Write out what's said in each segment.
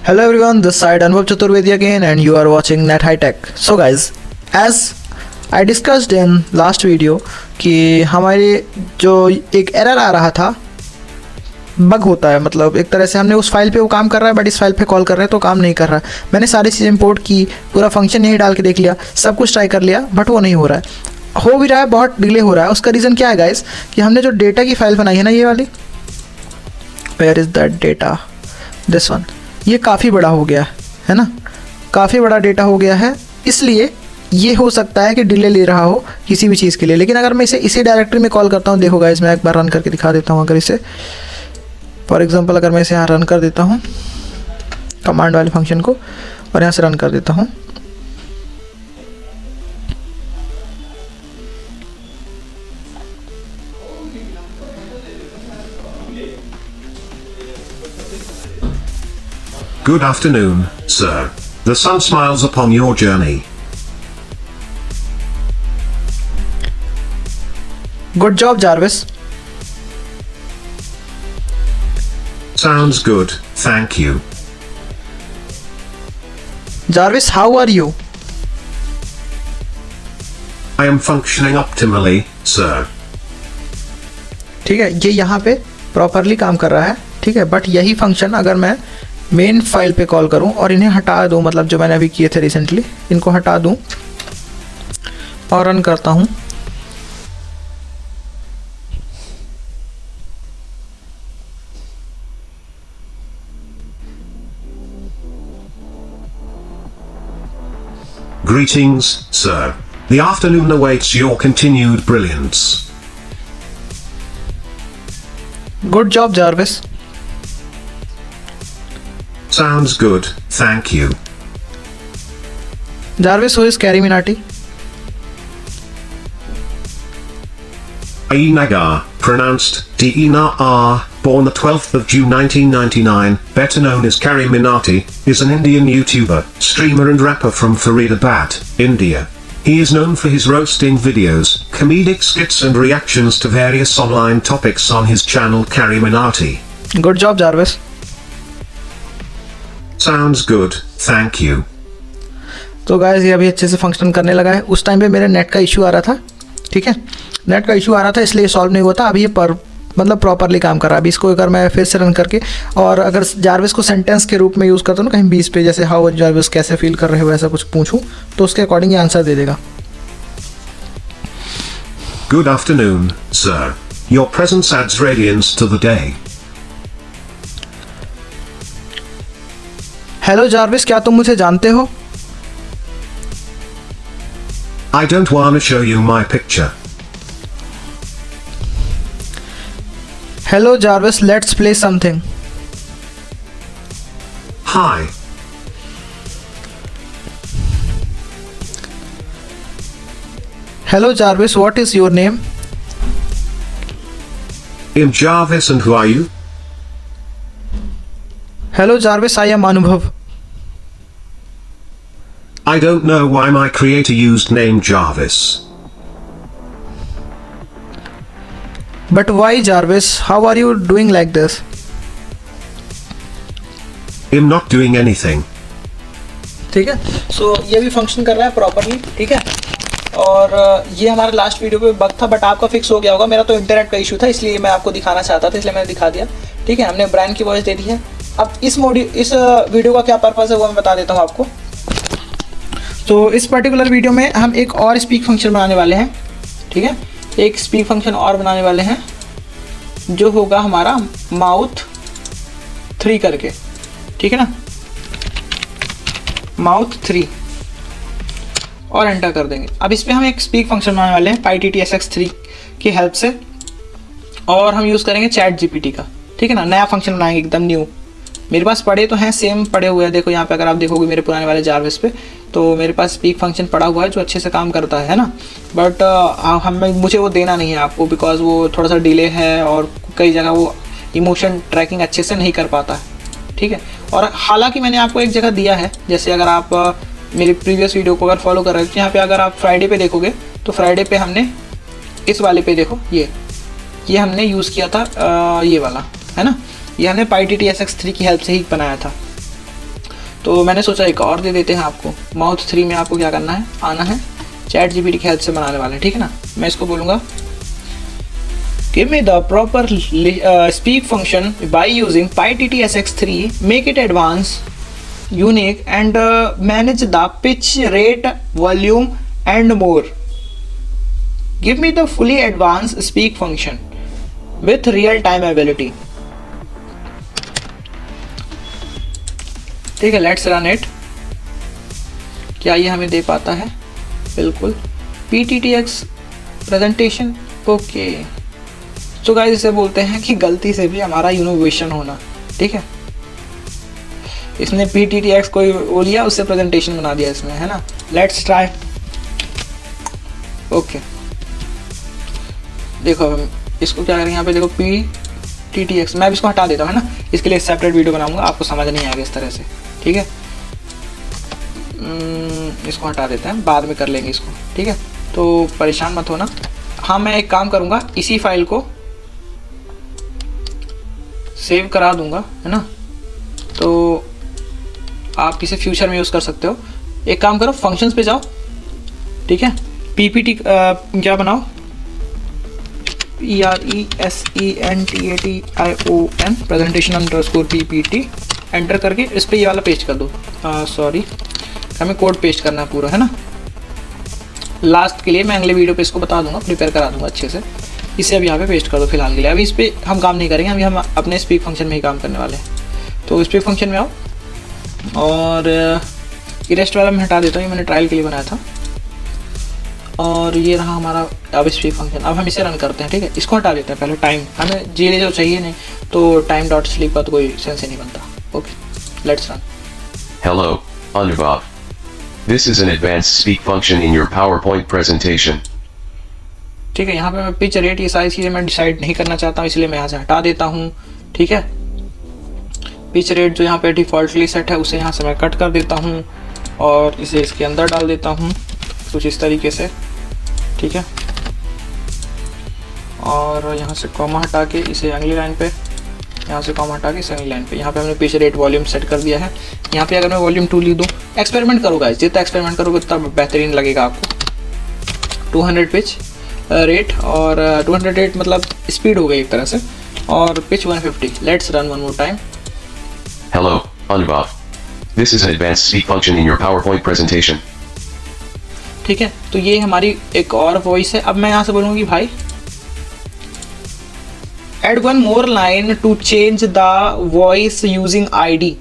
Hello everyone, this side Anubhav Chaturvedi again and you are watching Net High Tech. So guys, as I discussed in last video कि हमारे जो एक error आ रहा था, bug होता है, मतलब एक तरह से हमने उस फाइल पे वो काम कर रहा है बट इस फाइल पे कॉल कर रहे हैं तो काम नहीं कर रहा है। मैंने सारी चीज़ें इंपोर्ट की, पूरा फंक्शन यही डाल के देख लिया, सब कुछ ट्राई कर लिया बट वो नहीं हो रहा है। हो भी रहा है, बहुत डिले हो रहा है। उसका रीज़न क्या है गाइस कि हमने जो डेटा की फाइल बनाई है ना, ये वाली, where is that data, this one, ये काफ़ी बड़ा हो गया है ना, काफ़ी बड़ा डेटा हो गया है, इसलिए ये हो सकता है कि डिले ले रहा हो किसी भी चीज़ के लिए। लेकिन अगर मैं इसी डायरेक्टरी में कॉल करता हूँ, देखो गाइस मैं एक बार रन करके दिखा देता हूँ। अगर इसे फॉर एग्जांपल अगर मैं इसे यहाँ रन कर देता हूँ कमांड वाले फंक्शन को और यहाँ से रन कर देता हूँ, Good afternoon, sir. The sun smiles upon your journey. Good job Jarvis. Sounds good, thank you. Jarvis, how are you? I am functioning optimally, sir. ठीक है, ये यहाँ पे प्रॉपरली काम कर रहा है, ठीक है, बट यही फंक्शन अगर मैं मेन फाइल पे कॉल करूं और इन्हें हटा दूं, मतलब जो मैंने अभी किए थे रिसेंटली, इनको हटा दूं और रन करता हूं, Greetings, sir. The afternoon awaits your continued brilliance. Good job Jarvis. Sounds good, thank you. Jarvis, who is carry Minati? Ainagar, pronounced D-E-N-A-R, born the 12th of June 1999, better known as Carrie Minati, is an Indian YouTuber, streamer and rapper from Faridabad, India. He is known for his roasting videos, comedic skits and reactions to various online topics on his channel Carrie Minati. Good job Jarvis. Sounds good, thank you. तो guys ये अभी अच्छे से function करने लगा है। उस time पे मेरे नेट का इशू आ रहा था, ठीक है, नेट का इशू आ रहा था इसलिए सॉल्व नहीं हुआ था। अभी ये मतलब प्रॉपरली काम कर रहा है। अभी इसको अगर मैं फिर से रन करके और अगर जार्विस को सेंटेंस के रूप में यूज़ करता हूँ ना कहीं 20 पे, जैसे हाउ जार्विस, कैसे फील कर रहे हो, ऐसा कुछ पूछूँ तो उसके अकॉर्डिंग ये आंसर दे देगा। Good afternoon, sir. Your presence adds radiance to the day. Hello Jarvis, क्या तुम मुझे जानते हो? I don't want to show you my picture. Hello Jarvis, let's play something. Hi. Hello Jarvis, what is your name? I'm Jarvis and who are you? Hello Jarvis, I am अनुभव। I don't know why my creator used name Jarvis. But why Jarvis, how are you doing like this? I'm not doing anything. ठीक है, सो ये भी function कर रहा है properly, ठीक है। और ये हमारा लास्ट वीडियो पे बग था बट आपका फिक्स हो गया होगा। मेरा तो इंटरनेट का इशू था इसलिए मैं आपको दिखाना चाहता था, इसलिए मैंने दिखा दिया, ठीक है। हमने ब्रांड की वॉइस दे दी है। अब इस वीडियो का क्या पर्पज़ है वो मैं बता देता हूँ आपको। तो इस पर्टिकुलर वीडियो में हम एक और स्पीक फंक्शन बनाने वाले हैं, ठीक है, एक स्पीक फंक्शन और बनाने वाले हैं जो होगा हमारा माउथ 3 करके, ठीक है ना, माउथ 3, और एंटर कर देंगे। अब इस पर हम एक स्पीक फंक्शन बनाने वाले हैं PyTTSX3 की हेल्प से, और हम यूज़ करेंगे चैट GPT का, ठीक है ना। नया फंक्शन बनाएंगे एकदम न्यू। मेरे पास पड़े तो हैं, सेम पड़े हुए हैं, देखो यहाँ पे अगर आप देखोगे मेरे पुराने वाले जार्विस पे, तो मेरे पास स्पीक फंक्शन पड़ा हुआ है जो अच्छे से काम करता है ना। बट मुझे वो देना नहीं है आपको, बिकॉज वो थोड़ा सा डिले है और कई जगह वो इमोशन ट्रैकिंग अच्छे से नहीं कर पाता है, ठीक है। और हालांकि मैंने आपको एक जगह दिया है, जैसे अगर आप मेरी प्रीवियस वीडियो को अगर फॉलो कर रहे हो तो यहाँ पे अगर आप फ्राइडे पे देखोगे तो फ्राइडे पे हमने इस वाले पे देखो ये हमने यूज़ किया था, ये वाला है ना, ये हमने PyTTSX3 की हेल्प से ही बनाया था, तो मैंने सोचा एक और दे देते हैं आपको। माउथ 3 में आपको क्या करना है, आना है, चैट जीपीटी की हेल्प से बनाने वाले हैं, ठीक है ना। मैं इसको बोलूँगा give me the proper speak function by using PyTTSX3, make it advance unique and manage the pitch rate volume and more. Give me the fully advance speak function with real time ability. ठीक है, let's run it. क्या ये हमें दे पाता है? बिल्कुल। PTTX presentation, okay. So guys इसे बोलते हैं कि गलती से भी हमारा इनोवेशन होना, ठीक है। इसने PTTX कोई वो लिया, उससे प्रेजेंटेशन बना दिया इसमें, है ना। Let's try. ओके, देखो हम इसको क्या करेंगे, यहाँ पे देखो PTTX, मैं अब इसको हटा देता हूँ, है ना। इसके लिए सेपरेट वीडियो बनाऊंगा, आपको समझ नहीं आएगा इस तरह से, ठीक है। इसको हटा देते हैं, बाद में कर लेंगे इसको, ठीक है। तो परेशान मत होना। हाँ, मैं एक काम करूँगा, इसी फाइल को सेव करा दूंगा, है ना। तो आप इसे फ्यूचर में यूज़ कर सकते हो। एक काम करो, फंक्शंस पे जाओ, ठीक है। PPT क्या बनाओ, PRESENTATION presentation underscore PPT enter करके इस पर ये वाला पेस्ट कर दो। सॉरी, हमें कोड पेस्ट करना है पूरा, है ना। लास्ट के लिए मैं अगले वीडियो पे इसको बता दूंगा, प्रिपेयर करा दूंगा अच्छे से। इसे अब यहाँ पे पेस्ट कर दो फिलहाल के लिए। अभी इस पर हम काम नहीं करेंगे, अभी हम अपने स्पीक फंक्शन में ही काम करने वाले हैं। तो स्पीक फंक्शन में आओ और ये रेस्ट वाला मैं हटा देता हूँ, ये मैंने ट्रायल के लिए बनाया था। और ये रहा हमारा अब स्पीक फंक्शन। अब हम इसे रन करते हैं, ठीक है। इसको हटा देते हैं पहले, टाइम हमें जीरे जो चाहिए नहीं, तो टाइम डॉट स्लीप का तो कोई सेंस ही नहीं बनता। Okay, let's run. Hello, Anubhav. This is an advanced speak function in your PowerPoint presentation. ठीक है, यहाँ पे मैं पिच रेट ये सारी चीज़ें मैं डिसाइड नहीं करना चाहता हूँ, इसलिए मैं यहाँ से हटा देता हूँ, ठीक है। पिच रेट जो यहाँ पे डिफ़ॉल्टली सेट है उसे यहाँ से मैं कट कर देता हूँ और इसे इसके अंदर डाल देता हूँ कुछ इस तरीके से, ठीक है। और यहाँ से कॉमा हटा के इसे अगली लाइन पे, यहाँ से कॉमा हटा के इसे अगली लाइन पे, यहाँ पे हमने पिच रेट वॉल्यूम सेट कर दिया है। यहाँ पे अगर मैं वॉल्यूम 2 लिख दूँ, एक्सपेरिमेंट करो गाइस, जितना एक्सपेरिमेंट करोगे उतना बेहतरीन लगेगा आपको। 200 पिच रेट और 200 रेट मतलब स्पीड हो गई एक तरह से, और pitch 150। Let's run one more time. Hello, Anubhav. This is an advanced speak function in your PowerPoint presentation. ठीक है, तो ये हमारी एक और वॉइस है। अब मैं यहाँ से बोलूँगा कि भाई add one more line to change the voice using ID,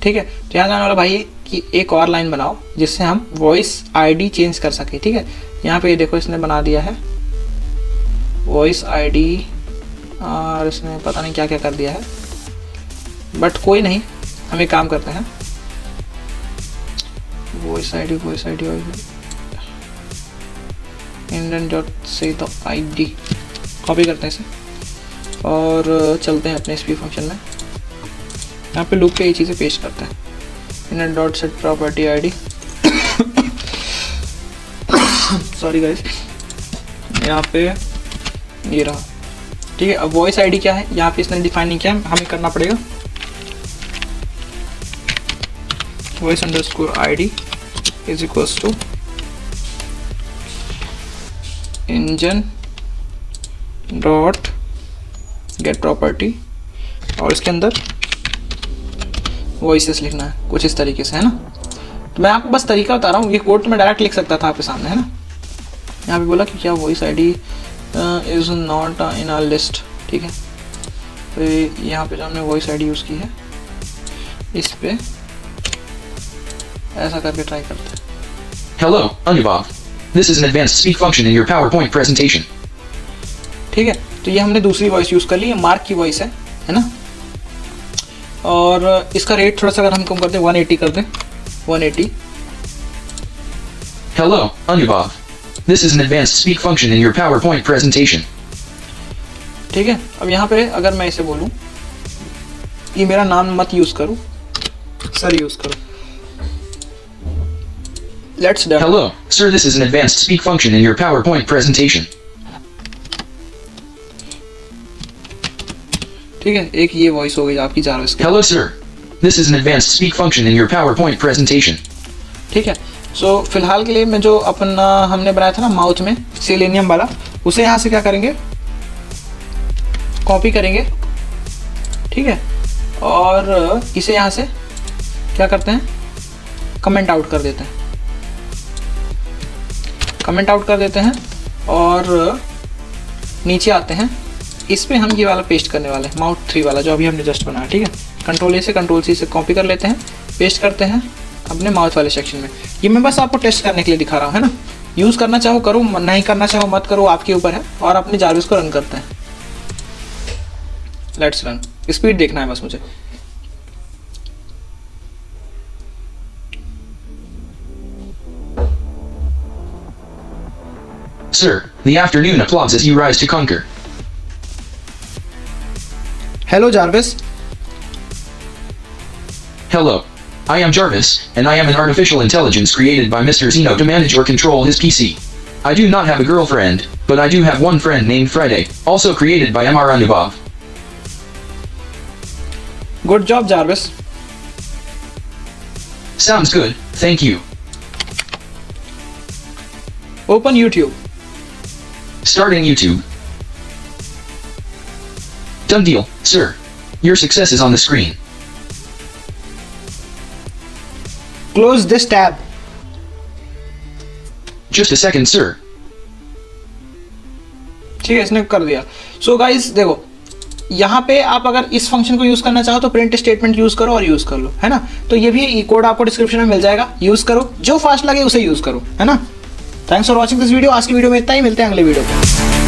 ठीक है। तो यहाँ जाने वाला भाई कि एक और लाइन बनाओ जिससे हम वॉइस ID चेंज कर सके, ठीक है। यहाँ पे ये देखो इसने बना दिया है वॉइस ID और इसने पता नहीं क्या क्या कर दिया है, बट कोई नहीं, हम एक काम करते हैं, वॉइस ID इंडियन डॉट से तो ID कॉपी करते हैं इसे और चलते हैं अपने स्पीक फंक्शन में। यहाँ पे लूप पे ये चीज़ें पेश करते हैं, Indian dot set property ID। Sorry guys, यहाँ पे ये रहा, ठीक है। अब वॉइस ID क्या है, यहाँ पे इसने डिफाइन नहीं किया, हमें करना पड़ेगा voice underscore ID is equals to engine dot get property और इसके अंदर वॉइसेस लिखना है कुछ इस तरीके से, है ना। तो मैं आपको बस तरीका बता रहा हूँ, ये कोड तो मैं डायरेक्ट लिख सकता था आपके सामने, है ना। यहाँ पे बोला कि क्या voice ID is not in our list, ठीक है। तो यहाँ पे जो हमने वॉइस ID यूज़ की है, इस पे ऐसा करके ट्राई करते हैं। Hello, Anubhav. This is an advanced speak function in your PowerPoint presentation. ठीक है, तो ये हमने दूसरी वॉइस यूज़ कर ली है, मार्क की वॉइस है ना। और इसका रेट थोड़ा सा अगर हम कम कर दें, 180 कर दें, 180। Hello, Anubhav. This is an advanced speak function in your PowerPoint presentation. ठीक है, अब यहाँ पे अगर मैं इसे बोलूँ ये मेरा नाम मत यूज़ करो, सर यूज़ करो। Let's done. Hello, sir. This is an advanced speak function in your PowerPoint presentation. ठीक है, एक ये वॉइस हो गई आपकी जारविस की। Hello, sir. This is an advanced speak function in your PowerPoint presentation. ठीक है, सो फिलहाल के लिए मैं जो अपना हमने बनाया था ना माउथ में सेलेनियम वाला, उसे यहाँ से क्या करेंगे, कॉपी करेंगे, ठीक है, और इसे यहाँ से क्या करते हैं, कमेंट आउट कर देते हैं, कमेंट आउट कर देते हैं और नीचे आते हैं, इस पे हम ये वाला पेस्ट करने वाले हैं, माउथ 3 वाला जो अभी हमने जस्ट बनाया। ठीक है, कंट्रोल ए से कंट्रोल सी से कॉपी कर लेते हैं, पेस्ट करते हैं अपने माउथ वाले सेक्शन में। ये मैं बस आपको टेस्ट करने के लिए दिखा रहा हूँ, है ना। यूज़ करना चाहो करो, नहीं करना चाहो मत करो, आपके ऊपर है। और अपने जारविस को रन करते हैं, लेट्स रन। स्पीड देखना है बस मुझे। Sir, the afternoon applauds as you rise to conquer. Hello Jarvis. Hello. I am Jarvis, and I am an artificial intelligence created by Mr. Zeno to manage or control his PC. I do not have a girlfriend, but I do have one friend named Friday, also created by Mr. Anubhav. Good job Jarvis. Sounds good, thank you. Open YouTube. Starting YouTube. Done deal, sir. Your success is on the screen. Close this tab. Just a second, sir. ठीक है, इसने कर दिया। So guys देखो, यहाँ पे आप अगर इस फंक्शन को यूज करना चाहो तो प्रिंट स्टेटमेंट यूज करो और यूज कर लो, है ना। तो ये भी कोड आपको डिस्क्रिप्शन में मिल जाएगा, यूज करो, जो फास्ट लगे उसे यूज करो, है ना। Thanks for watching this video. आज की वीडियो में इतना ही, मिलते हैं अगले वीडियो पे।